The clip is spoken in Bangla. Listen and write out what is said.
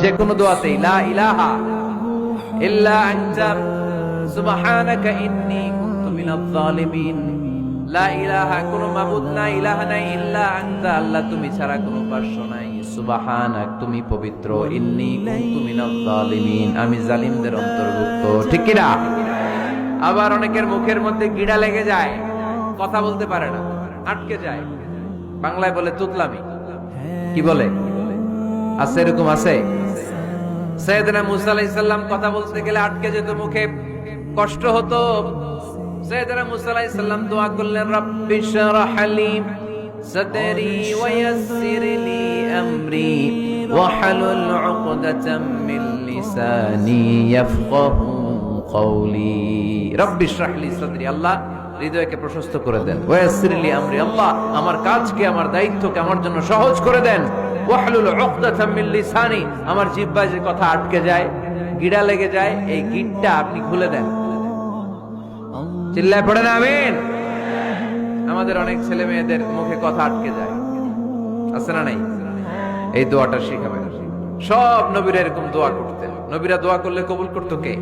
যে কোনো দোয়াতেই লা ইলাহা ইল্লা আনতা সুবহানাকা ইন্নী কুনতু মিনাজ জালিমিন। লা ইলাহা, কোনো মাবুদ নাই, ইলাহা নাই, ইল্লা আনতা, আল্লাহ তুমি ছাড়া কোনো উপাস্য নাই, সুবহানাক, তুমি পবিত্র, ইন্নী কুনতু মিনাজ জালিমিন, আমি জালিমদের অন্তর্ভুক্ত। ঠিক কি না? আবার অনেকের মুখের মধ্যে গিড়া লেগে যায়, কথা বলতে পারে না, আটকে যায়, বাংলায় বলে তুতলামি। কি বলে? আছে, এরকম আছে। সাইয়েদনা মুসা আলাইহিস সালাম কথা বলতে গেলে আটকে যেত, মুখে কষ্ট হতো। সাইয়েদনা মুসা আলাইহিস সালাম দোয়া করলেন, রাব্বি শরহ লি সাদরি ওয়া ইয়াসসির লি আমরি ওয়াহলুল উকদাতাম মিন লিসানি ইয়াফকাহু কওলি। রাব্বি শরহ লি সাদরি, আল্লাহ হৃদয়কে প্রশস্ত করে দেন। ওয়া ইয়াসসির লি আমরি, আল্লাহ আমার কাজকে, আমার দায়িত্বকে আমার জন্য সহজ করে দেন। ওয়াহলুল উকদাতাম মিন লিসানি, আমার জিহ্বায় যে কথা আটকে যায়, গিড়া লেগে যায়, এই গিঁটটা আপনি খুলে দেন। চিল্লায় পড়েন আমিন। আমাদের অনেক ছেলে মেয়েদের মুখে কথা আটকে যায়, আছে না নাই? এই দোয়াটা শিখাবেন। সব নবীরা এরকম দোয়া করতেন। নবীরা দোয়া করলে কবুল করতো কে?